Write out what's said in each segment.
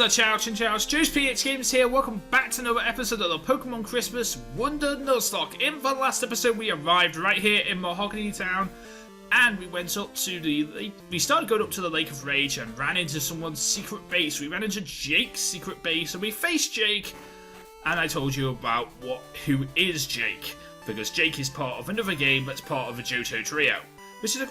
Chow, Chinchow, JoesphGames here. Welcome back to another episode of the Pokemon Christmas Wonder-Nuzlocke. In the last episode, we arrived right here in Mahogany Town, and we went up to the... We started going up to the Lake of Rage and ran into someone's secret base. We ran into Jake's secret base, and we faced Jake. And I told you about who is Jake, because Jake is part of another game that's part of the Johto Trio, which is a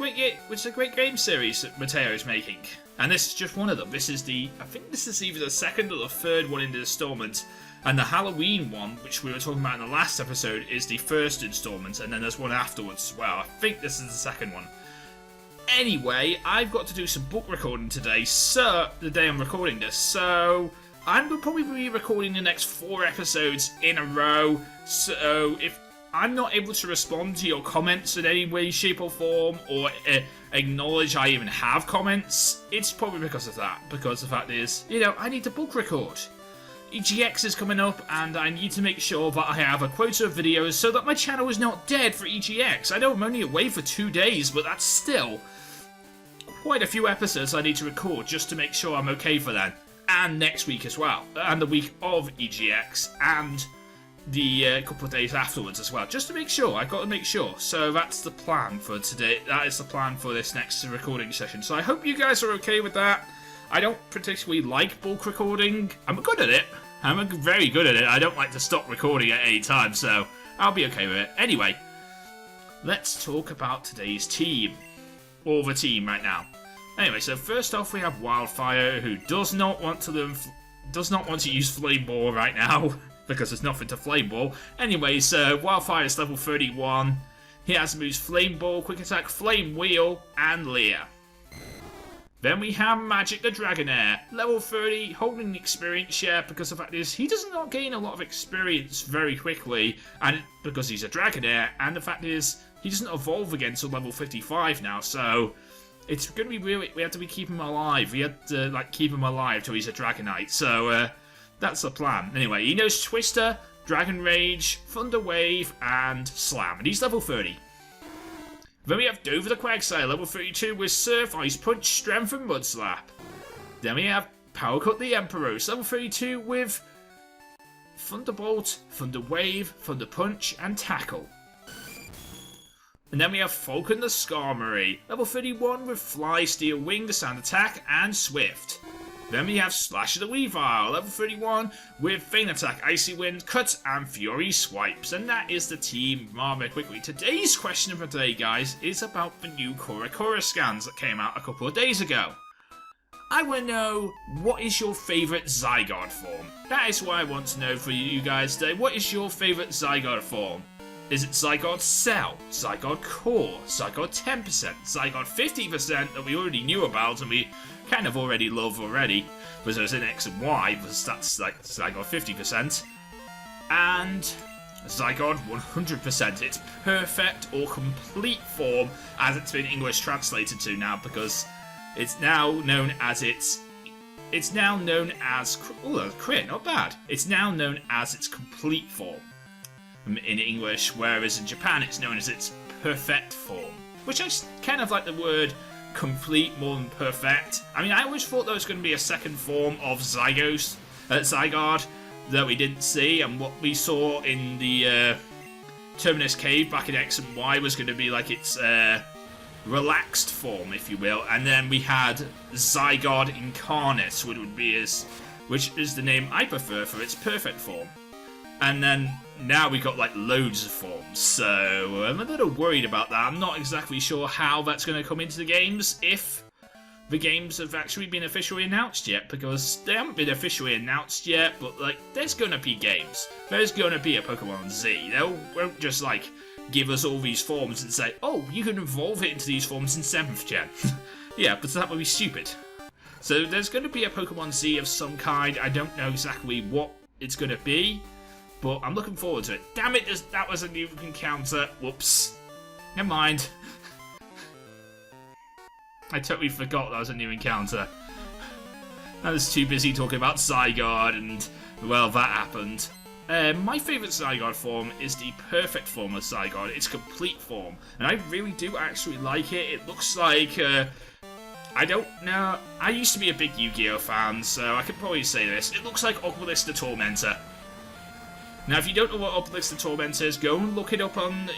great game series that Mateo is making. And this is just one of them. This is I think this is either the second or the third one in the installment. And the Halloween one, which we were talking about in the last episode, is the first installment, and then there's one afterwards as well. I think this is the second one. Anyway, I've got to do some book recording today, the day I'm recording this, so I'm going to probably be recording the next 4 episodes in a row, so if I'm not able to respond to your comments in any way, shape or form, or acknowledge I even have comments, it's probably because of that. Because the fact is, I need to book record. EGX is coming up, and I need to make sure that I have a quota of videos so that my channel is not dead for EGX. I know I'm only away for 2 days, but that's still quite a few episodes I need to record just to make sure I'm okay for then. And next week as well. And the week of EGX, and the couple of days afterwards as well, just to make sure. I've got to make sure. So that's the plan for today. That is the plan for this next recording session. So I hope you guys are okay with that. I don't particularly like bulk recording. I'm good at it. I'm very good at it. I don't like to stop recording at any time, so I'll be okay with it. Anyway, let's talk about today's team. Or the team right now. Anyway, so first off we have Wildfire, who does not want to use Flame Ball right now. Because there's nothing to Flame Ball. Anyway, so Wildfire is level 31. He has moves Flame Ball, Quick Attack, Flame Wheel, and Leer. Then we have Magic the Dragonair, level 30, holding the experience share, because the fact is he does not gain a lot of experience very quickly, and because he's a Dragonair, and the fact is he doesn't evolve again until level 55 now, so it's going to be really, we have to be keeping him alive. We have to keep him alive till he's a Dragonite, so that's the plan. Anyway, he knows Twister, Dragon Rage, Thunder Wave, and Slam, and he's level 30. Then we have Dover the Quagsire, level 32, with Surf, Ice Punch, Strength, and Mud Slap. Then we have Power Cut the Emperos, level 32, with Thunderbolt, Thunder Wave, Thunder Punch, and Tackle. And then we have Falcon the Skarmory, level 31, with Fly, Steel, Wing, Sand Attack, and Swift. Then we have Slash of the Weavile, level 31, with Feint Attack, Icy Wind, Cut, and Fury Swipes. And that is the team rather quickly. Today's question of the day, guys, is about the new Korokoro scans that came out a couple of days ago. I want to know, what is your favourite Zygarde form? That is what I want to know for you guys today. What is your favourite Zygarde form? Is it Zygarde Cell, Zygarde Core, Zygarde 10%, Zygarde 50% that we already knew about and we kind of already love already, because there's an X and Y, because that's like Zygarde 50%, and Zygarde 100%, its perfect or complete form, as it's been English translated to now, because it's now known as crit, not bad. It's now known as its complete form in English, whereas in Japan it's known as its perfect form, which I kind of like the word complete more than perfect. I mean, I always thought there was going to be a second form of Zygarde that we didn't see, and what we saw in the Terminus Cave back in X and Y was going to be like its relaxed form, if you will, and then we had Zygarde Incarnate, which is the name I prefer for its perfect form. And then now we got loads of forms, so I'm a little worried about that. I'm not exactly sure how that's going to come into the games, if the games have actually been officially announced yet, because they haven't been officially announced yet, but there's going to be games. There's going to be a Pokemon Z. They won't just give us all these forms and say, oh, you can evolve it into these forms in 7th gen. Yeah, but that would be stupid. So there's going to be a Pokemon Z of some kind. I don't know exactly what it's going to be, but I'm looking forward to it. Damn it, that was a new encounter. Whoops. Never mind. I totally forgot that was a new encounter. I was too busy talking about Zygarde and, well, that happened. My favourite Zygarde form is the perfect form of Zygarde, its complete form. And I really do actually like it. It looks like I don't know. I used to be a big Yu-Gi-Oh fan, so I could probably say this. It looks like Obelisk the Tormentor. Now, if you don't know what Obelisk the Tormentor is, go and look it up on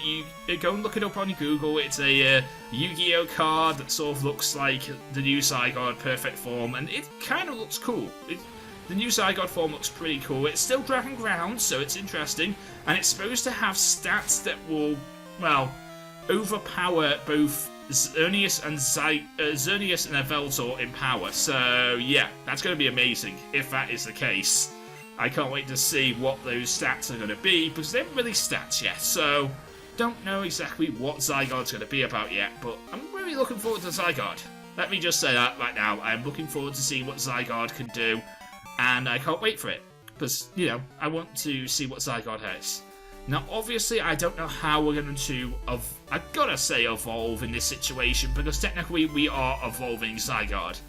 Google. It's a Yu-Gi-Oh card that sort of looks like the new Zygarde perfect form, and it kind of looks cool. The new Zygarde form looks pretty cool. It's still Dragon Ground, so it's interesting, and it's supposed to have stats that will, well, overpower both Xerneas and Yveltal in power. So yeah, that's going to be amazing if that is the case. I can't wait to see what those stats are going to be, because they haven't released stats yet, so don't know exactly what Zygarde's going to be about yet, but I'm really looking forward to Zygarde. Let me just say that right now. I'm looking forward to seeing what Zygarde can do, and I can't wait for it, because, you know, I want to see what Zygarde has. Now, obviously, I don't know how we're going to, I've got to say evolve in this situation, because technically we are evolving Zygarde.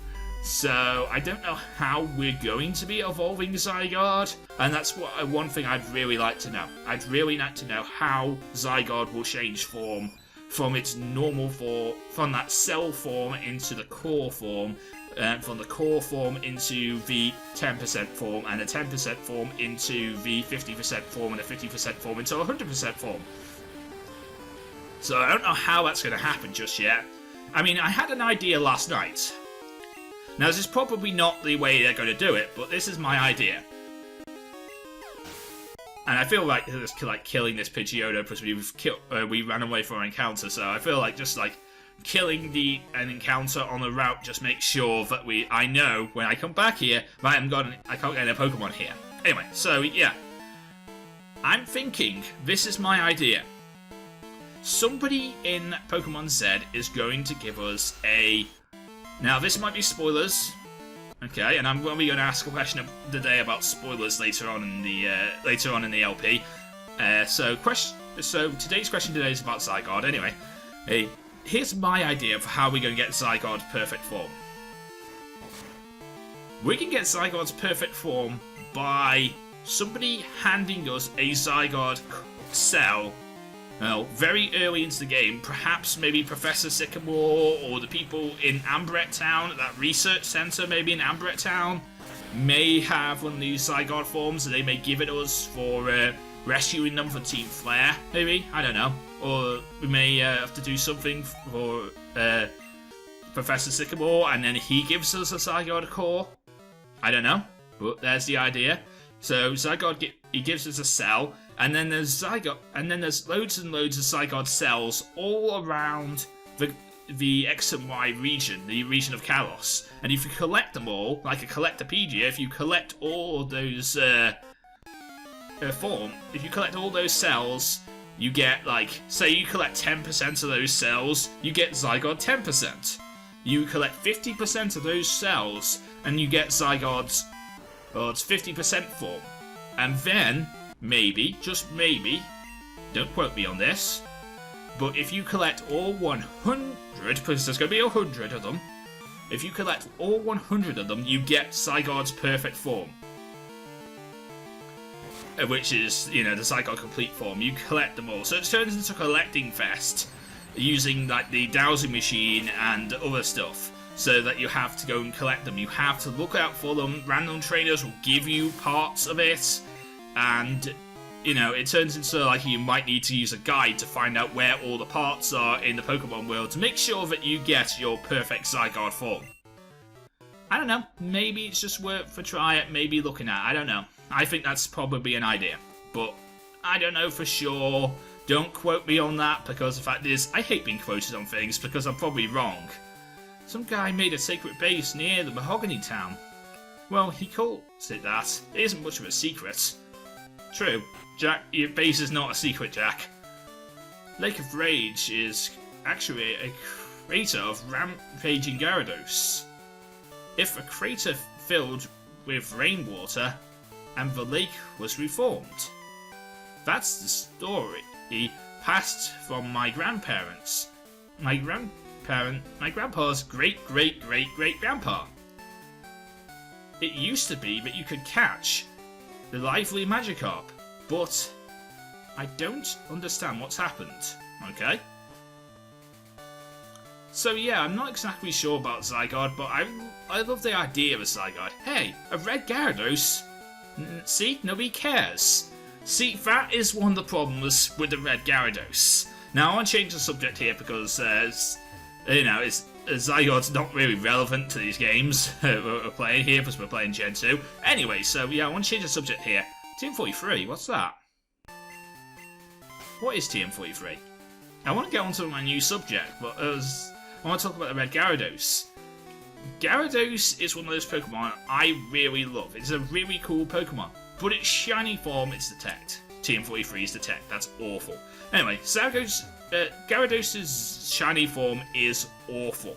So, I don't know how we're going to be evolving Zygarde, and that's one thing I'd really like to know. I'd really like to know how Zygarde will change form from its normal form, from that cell form into the core form, from the core form into the 10% form, and the 10% form into the 50% form, and the 50% form into 100% form. So, I don't know how that's going to happen just yet. I mean, I had an idea last night. Now, this is probably not the way they're going to do it, but this is my idea. And I feel like it's like killing this Pidgeotto because we ran away from our encounter, so I feel like just like killing an encounter on the route just makes sure that I know when I come back here, right, I can't get a Pokemon here. Anyway, so yeah. I'm thinking, this is my idea. Somebody in Pokemon Z is going to give us a... Now, this might be spoilers, okay, and I'm probably going to ask a question of the day about spoilers later on in the LP. So today's question today is about Zygarde. Anyway, here's my idea for how we're going to get Zygarde's perfect form. We can get Zygarde's perfect form by somebody handing us a Zygarde cell. Well, very early into the game, perhaps maybe Professor Sycamore or the people in Ambret Town, that research centre maybe in Ambret Town, may have one of these Zygarde forms, and they may give it us for rescuing them for Team Flare, maybe? I don't know. Or we may have to do something for Professor Sycamore, and then he gives us a Zygarde core. I don't know, but there's the idea. So Zygarde, he gives us a cell, and then there's loads and loads of Zygarde cells all around the X and Y region, the region of Kalos. And if you collect them all, like a Collectopedia, if you collect all of those if you collect all those cells, you get, like, say you collect 10% of those cells, you get Zygarde 10%. You collect 50% of those cells, and you get Zygarde's, well, it's 50% form. And then, maybe, just maybe, don't quote me on this, but if you collect all 100, because there's going to be 100 of them, if you collect all 100 of them, you get Zygarde's perfect form. Which is, you know, the Zygarde complete form. You collect them all. So it turns into a collecting fest, using, like, the dowsing machine and other stuff, so that you have to go and collect them. You have to look out for them. Random trainers will give you parts of it, and, you know, it turns into, like, you might need to use a guide to find out where all the parts are in the Pokemon world to make sure that you get your perfect Zygarde form. I don't know. Maybe it's just worth a try at maybe looking at. I don't know. I think that's probably an idea, but I don't know for sure. Don't quote me on that, because the fact is, I hate being quoted on things because I'm probably wrong. Some guy made a secret base near the Mahogany Town. Well, he calls it that. It isn't much of a secret. True, Jack, your base is not a secret, Jack. Lake of Rage is actually a crater of rampaging Gyarados. If a crater filled with rainwater, and the lake was reformed. That's the story passed from my grandparents. My grandpa's great-great-great-great-grandpa. It used to be that you could catch the lively Magikarp, but I don't understand what's happened, okay? So yeah, I'm not exactly sure about Zygarde, but I love the idea of a Zygarde. Hey, a red Gyarados? See, nobody cares. See, that is one of the problems with the red Gyarados. Now I want to change the subject here because, Zygarde's not really relevant to these games we're playing here because we're playing Gen 2. Anyway, so yeah, I want to change the subject here. TM43, what's that? What is TM43? I want to get onto my new subject, but I want to talk about the red Gyarados. Gyarados is one of those Pokemon I really love. It's a really cool Pokemon, but its shiny form is detect. TM43 is detect. That's awful. Anyway, Gyarados' shiny form is awful.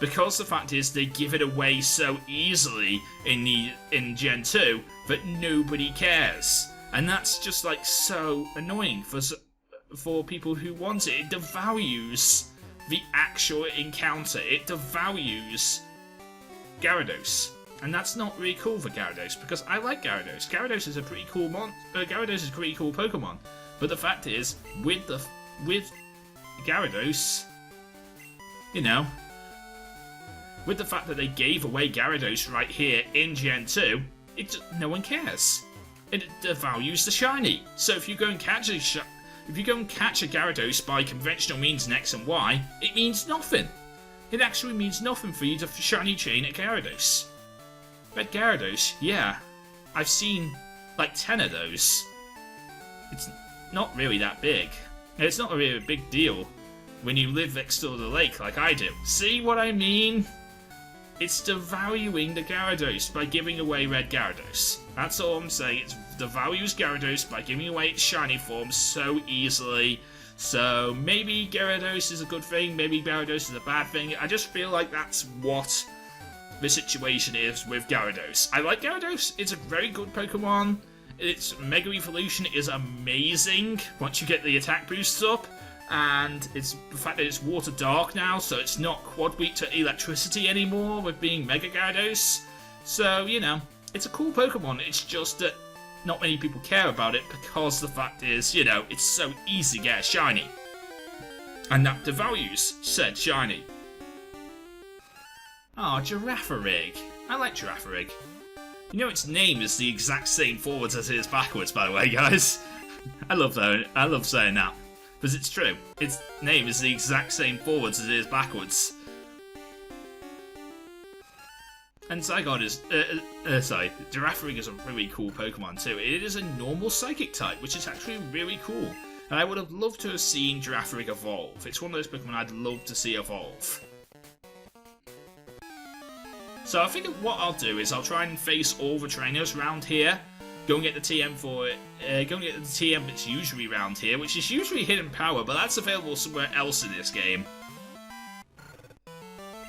Because the fact is they give it away so easily in Gen 2 that nobody cares. And that's just like so annoying for people who want it. It devalues the actual encounter. It devalues Gyarados. And that's not really cool for Gyarados, because I like Gyarados. Gyarados is a pretty cool Gyarados is a pretty cool Pokemon. But the fact is, with Gyarados, with the fact that they gave away Gyarados right here in Gen 2, no one cares. It devalues the shiny. So if you go and catch a Gyarados by conventional means in X and Y, it means nothing. It actually means nothing for you to shiny chain a Gyarados. Red Gyarados, yeah, I've seen like 10 of those. It's not really that big. It's not really a big deal when you live next to the lake like I do. See what I mean? It's devaluing the Gyarados by giving away red Gyarados. That's all I'm saying. It devalues Gyarados by giving away its shiny form so easily. So maybe Gyarados is a good thing, maybe Gyarados is a bad thing. I just feel like that's what the situation is with Gyarados. I like Gyarados. It's a very good Pokemon. Its Mega Evolution is amazing once you get the attack boosts up. And it's the fact that it's Water Dark now, so it's not quad weak to electricity anymore with being Mega Gyarados. So, it's a cool Pokemon. It's just that not many people care about it because the fact is, it's so easy to get a shiny. And that devalues said shiny. Oh, Girafarig. I like Girafarig. Its name is the exact same forwards as it is backwards, by the way, guys. I love saying that. Because it's true. Its name is the exact same forwards as it is backwards. And Zygarde is... Girafarig is a really cool Pokemon too. It is a normal Psychic type, which is actually really cool. And I would have loved to have seen Girafarig evolve. It's one of those Pokemon I'd love to see evolve. So I think what I'll do is I'll try and face all the trainers around here. Go and get the TM for it. Go and get the TM that's usually around here, which is usually Hidden Power, but that's available somewhere else in this game.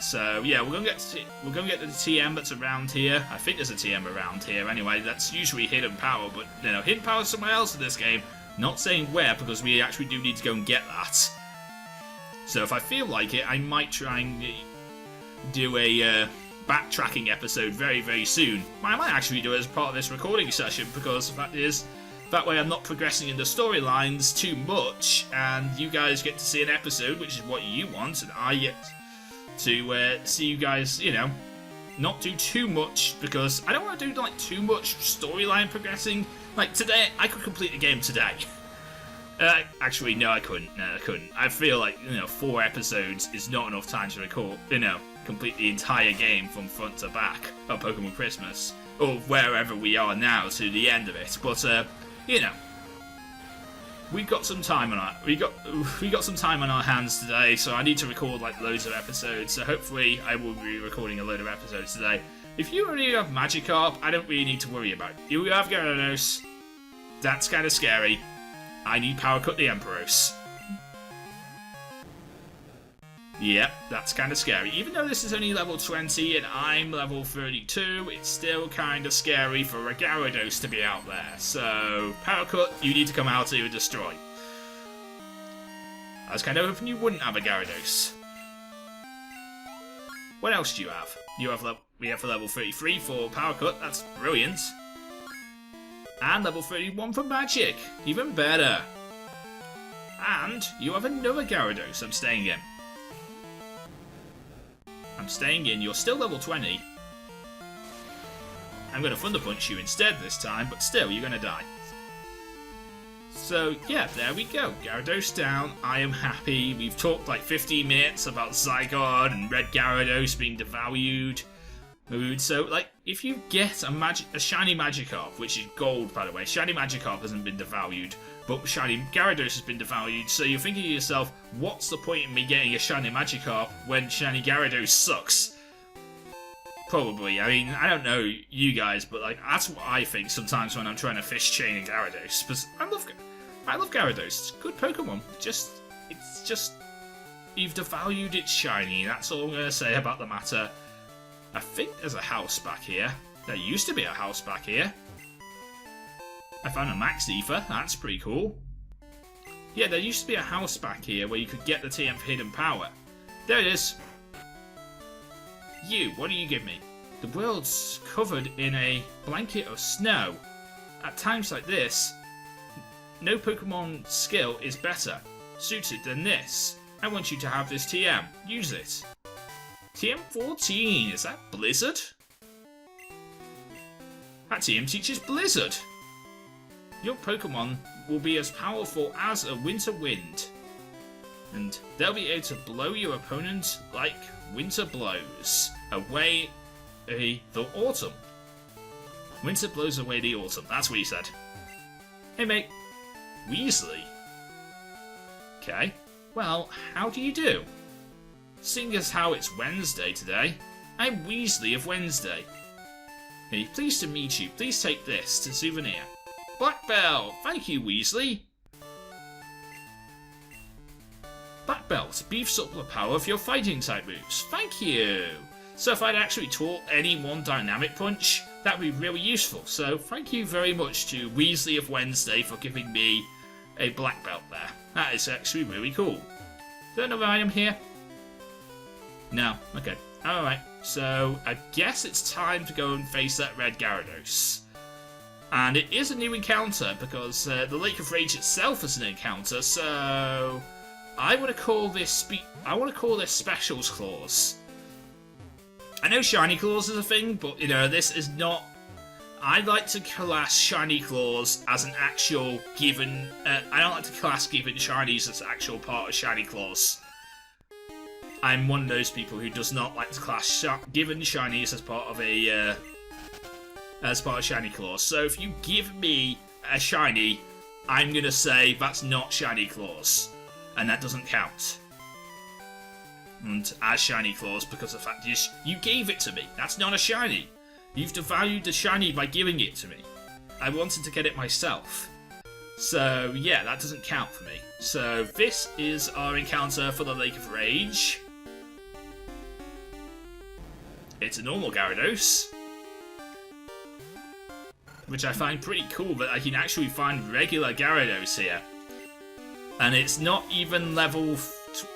So yeah, we're gonna get the TM that's around here. I think there's a TM around here anyway. That's usually Hidden Power, but Hidden Power is somewhere else in this game. Not saying where, because we actually do need to go and get that. So if I feel like it, I might try and do a backtracking episode very, very soon. I might actually do it as part of this recording session, because the fact is, that way I'm not progressing in the storylines too much, and you guys get to see an episode, which is what you want, and I get to see you guys, not do too much, because I don't want to do too much storyline progressing. Like today, I could complete the game today. Actually, no, I couldn't. No, I couldn't. I feel like 4 episodes is not enough time to record. Complete the entire game from front to back of Pokemon Christmas, or wherever we are now to the end of it. But we've got some time on we got some time on our hands today, so I need to record loads of episodes. So hopefully, I will be recording a load of episodes today. If you already have Magikarp, I don't really need to worry about it. You have Gyarados. That's kind of scary. I need Power Cut the Emperos. Yep, that's kind of scary. Even though this is only level 20 and I'm level 32, it's still kind of scary for a Gyarados to be out there. So, Power Cut, you need to come out to destroy. I was kind of hoping you wouldn't have a Gyarados. What else do you have? We have level 33 for Power Cut, that's brilliant. And level 31 for Magic, even better. And you have another Gyarados I'm staying in. I'm staying in. You're still level 20. I'm going to Thunder Punch you instead this time, but still, you're going to die. So, yeah, there we go. Gyarados down. I am happy. We've talked like 15 minutes about Zygarde and Red Gyarados being devalued. So, like, if you get a shiny Magikarp, which is gold, by the way, shiny Magikarp hasn't been devalued, but shiny Gyarados has been devalued, so you're thinking to yourself, what's the point in me getting a shiny Magikarp when shiny Gyarados sucks? Probably. I mean, I don't know you guys, but like that's what I think sometimes when I'm trying to fish chain in Gyarados. Because I love Gyarados. It's a good Pokemon. It's just you've devalued its shiny. That's all I'm gonna say about the matter. I think there's a house back here. There used to be a house back here. I found a Max Ether. That's pretty cool. Yeah, there used to be a house back here where you could get the TM for hidden power. There it is. You, what do you give me? The world's covered in a blanket of snow. At times like this, no Pokemon skill is better suited than this. I want you to have this TM. Use it. TM14, is that Blizzard? That TM teaches Blizzard. Your Pokemon will be as powerful as a winter wind. And they'll be able to blow your opponent like winter blows away the autumn. Winter blows away the autumn, that's what he said. Hey mate, Weasley. Okay, well, how do you do? Seeing as how it's Wednesday today, I'm Weasley of Wednesday. Hey, pleased to meet you. Please take this to souvenir. Black Belt, thank you, Weasley. Black Belt beefs up the power of your fighting type moves. Thank you. So if I'd actually taught anyone Dynamic Punch, that would be really useful. So thank you very much to Weasley of Wednesday for giving me a Black Belt there. That is actually really cool. Is there another item here? No. Okay. Alright. So I guess it's time to go and face that Red Gyarados. And it is a new encounter because the Lake of Rage itself is an encounter, so I want to call this Specials Clause. I know Shiny Clause is a thing, but you know this is not. I like to class Shiny Clause as an actual given. I don't like to class given shinies as actual part of Shiny Clause. I'm one of those people who does not like to class given shinies as part of Shiny Clause. So if you give me a shiny, I'm gonna say that's not Shiny Clause, and that doesn't count. And as Shiny Clause, because of the fact you gave it to me. That's not a shiny. You've devalued the shiny by giving it to me. I wanted to get it myself. So yeah, that doesn't count for me. So this is our encounter for the Lake of Rage. It's a normal Gyarados, which I find pretty cool that I can actually find regular Gyarados here. And it's not even level 20.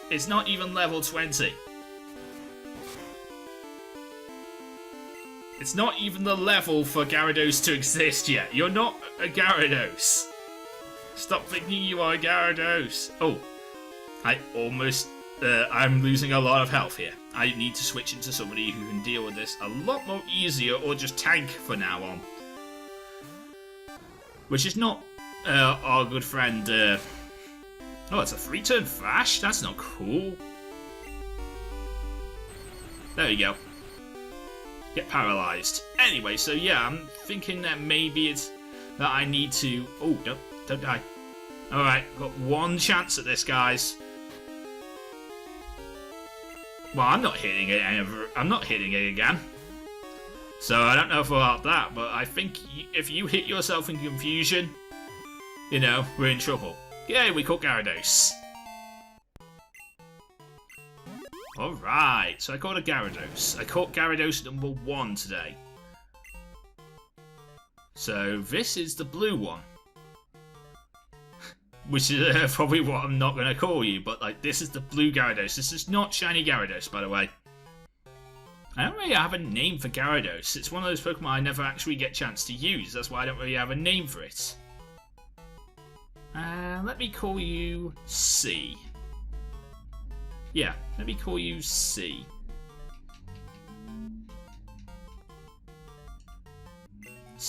It's not even the level for Gyarados to exist yet. You're not a Gyarados. Stop thinking you are a Gyarados. Oh, I'm losing a lot of health here. I need to switch into somebody who can deal with this a lot more easier, or just tank for now on. Which is not our good friend. Oh, it's a 3-turn Thrash? That's not cool. There you go. Get paralyzed. Anyway, so yeah, I'm thinking that maybe it's that I need to. Oh, don't die. All right, got one chance at this, guys. Well, I'm not hitting it. I'm not hitting it again. So I don't know about that, but I think if you hit yourself in confusion, you know, we're in trouble. Yay, we caught Gyarados. Alright, so I caught a Gyarados. I caught Gyarados number 1 today. So this is the blue one. Which is probably what I'm not going to call you, but like this is the blue Gyarados. This is not shiny Gyarados, by the way. I don't really have a name for Gyarados. It's one of those Pokemon I never actually get a chance to use. That's why I don't really have a name for it. Let me call you C. Yeah, let me call you C.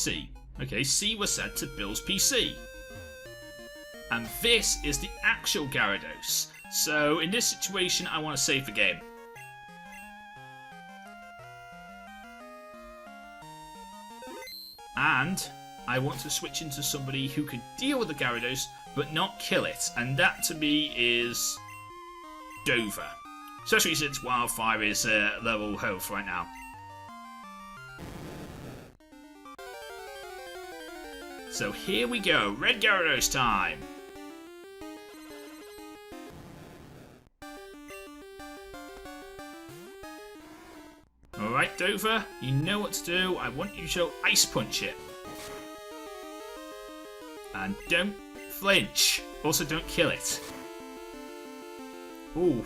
C. Okay, C was sent to Bill's PC. And this is the actual Gyarados. So in this situation, I want to save the game. And I want to switch into somebody who can deal with the Gyarados, but not kill it. And that to me is Dover. Especially since Wildfire is level health right now. So here we go, Red Gyarados time! Alright Dover, you know what to do. I want you to Ice Punch it. And don't flinch. Also don't kill it. Ooh.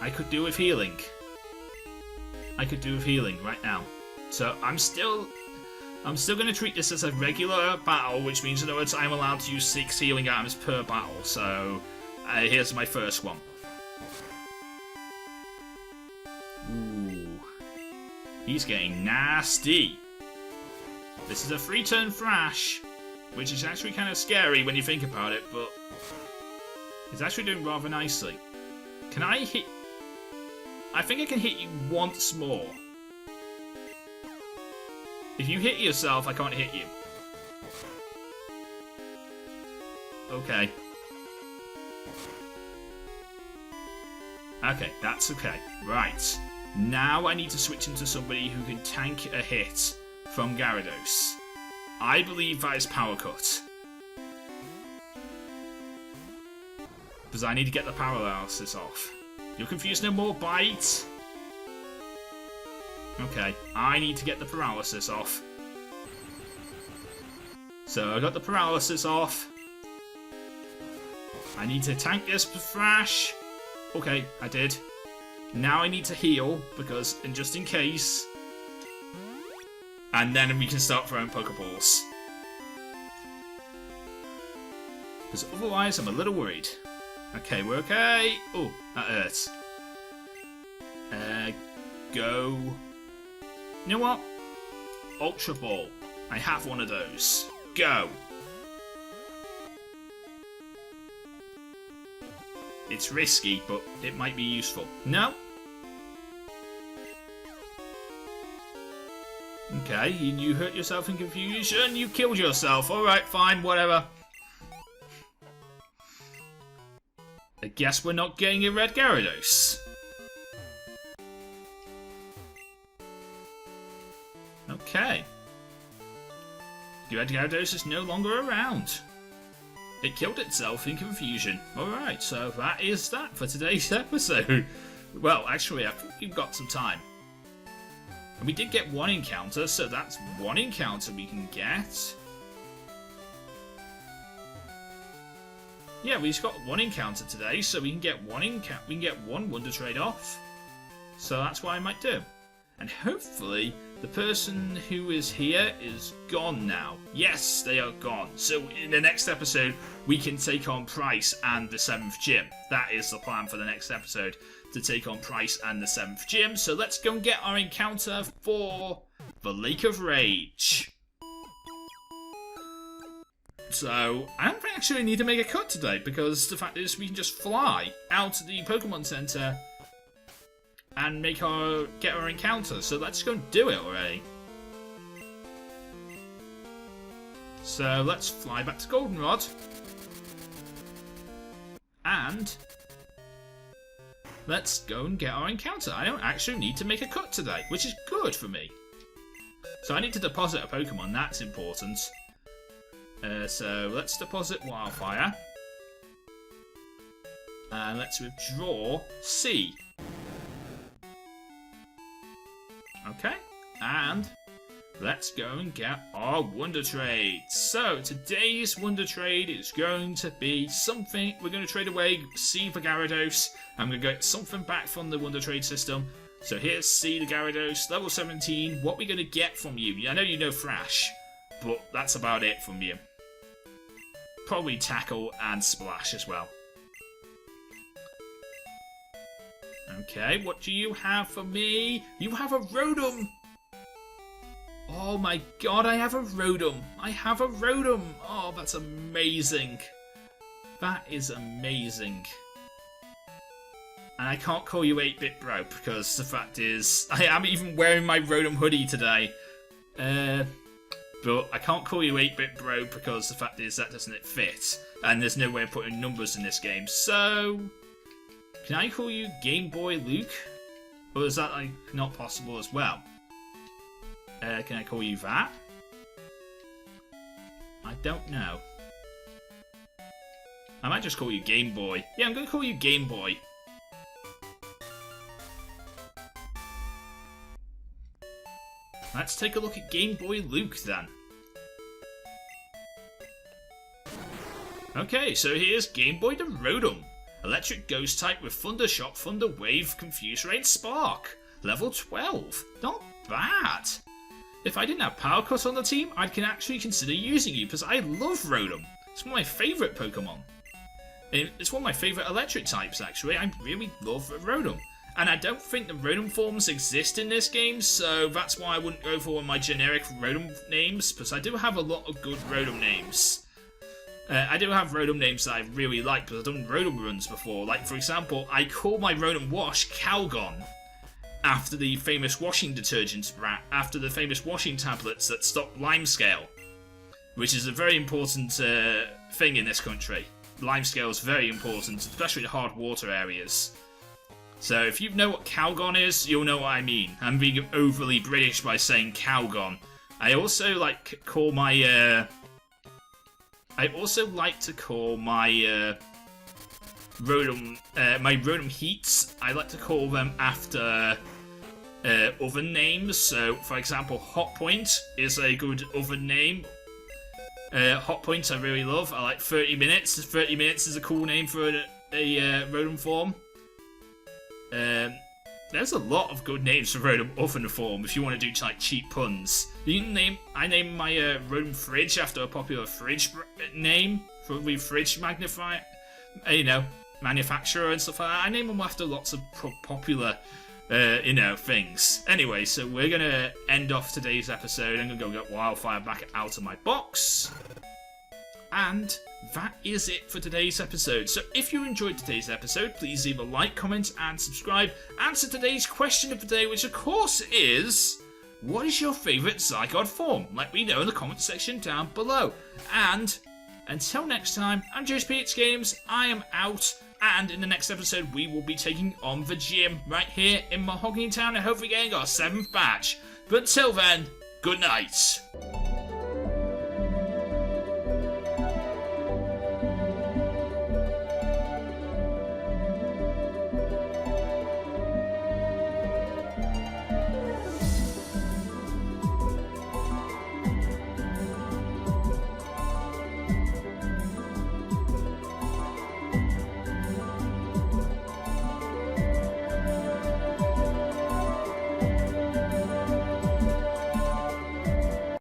I could do with healing. I could do with healing right now. So I'm still going to treat this as a regular battle, which means in other words I'm allowed to use 6 healing items per battle. So here's my first one. Ooh, he's getting nasty. This is a 3-turn thrash, which is actually kind of scary when you think about it, but it's actually doing rather nicely. Can I hit? I think I can hit you once more. If you hit yourself, I can't hit you. Okay. Okay, that's okay. Right. Now I need to switch into somebody who can tank a hit from Gyarados. I believe that is Power Cut. Because I need to get the paralysis off. You're confused no more, Bite? Okay, I need to get the paralysis off. So I got the paralysis off. I need to tank this thrash. Okay, I did. Now I need to heal, because, and just in case. And then we can start throwing Pokeballs. Because otherwise I'm a little worried. Okay, we're okay. Oh, that hurts. Go. You know what? Ultra Ball. I have one of those. Go. It's risky, but it might be useful. No? Okay, you hurt yourself in confusion. You killed yourself. Alright, fine, whatever. I guess we're not getting a Red Gyarados. Okay. Red Gyarados is no longer around. It killed itself in confusion. Alright, so that is that for today's episode. Well, actually, I think we've got some time. And we did get one encounter, so that's one encounter we can get. Yeah, we just got one encounter today, so we can get one Wonder Trade off. So that's what I might do. And hopefully, the person who is here is gone now. Yes, they are gone. So in the next episode, we can take on Price and the 7th Gym. That is the plan for the next episode, to take on Price and the 7th Gym. So let's go and get our encounter for the Lake of Rage. So, I don't actually need to make a cut today, because the fact is we can just fly out to the Pokemon Center and get our encounter. So let's go and do it already. So let's fly back to Goldenrod. And let's go and get our encounter. I don't actually need to make a cut today, which is good for me. So I need to deposit a Pokemon, that's important. So let's deposit Wildfire. And let's withdraw C. Okay, and let's go and get our Wonder Trade. So today's Wonder Trade is going to be something. We're going to trade away C for Gyarados. I'm going to get something back from the Wonder Trade system. So here's C the Gyarados, level 17. What are we going to get from you? I know you know Thrash, but that's about it from you. Probably Tackle and Splash as well. Okay, what do you have for me? You have a Rotom! Oh my god, I have a Rotom. I have a Rotom. Oh, that's amazing. That is amazing. And I can't call you 8-Bit Bro because the fact is, I am even wearing my Rotom hoodie today. But I can't call you 8-Bit Bro because the fact is that doesn't fit. And there's no way of putting numbers in this game. So, can I call you Game Boy Luke? Or is that like not possible as well? Can I call you that? I don't know. I might just call you Game Boy. Yeah, I'm going to call you Game Boy. Let's take a look at Game Boy Luke then. Okay, so here's Game Boy the Rotom. Electric Ghost type with Thunder Shock, Thunder Wave, Confuse Rain, Spark. Level 12. Not bad. If I didn't have Power Cut on the team, I can actually consider using you because I love Rotom. It's one of my favourite Pokemon. It's one of my favourite electric types actually. I really love Rotom. And I don't think the Rotom forms exist in this game, so that's why I wouldn't go for one of my generic Rotom names, because I do have a lot of good Rotom names. I do have Rotom names that I really like, because I've done Rotom runs before. Like, for example, I call my Rotom wash Calgon, after the famous washing detergents, after the famous washing tablets that stop limescale, which is a very important thing in this country. Limescale is very important, especially in hard water areas. So if you know what Calgon is, you'll know what I mean. I'm being overly British by saying Calgon. I also like to call my Rotom my Rotom heats. I like to call them after oven names. So for example, Hot Point is a good oven name. Hot Point I really love. I like 30 Minutes. 30 Minutes is a cool name for a Rotom form. There's a lot of good names for Rotom oven form if you want to do like cheap puns. I name my Rotom Fridge after a popular fridge name, probably fridge manufacturer and stuff like that. I name them after lots of popular things. Anyway, so we're gonna end off today's episode. I'm gonna go get Wildfire back out of my box. And that is it for today's episode. So if you enjoyed today's episode, please leave a like, comment, and subscribe. Answer today's question of the day, which of course is, what is your favourite Zygarde form? Let me know in the comment section down below. And until next time, I'm JoesphGames, I am out, and in the next episode we will be taking on the gym right here in Mahogany Town and hopefully getting our 7th batch. But until then, good night.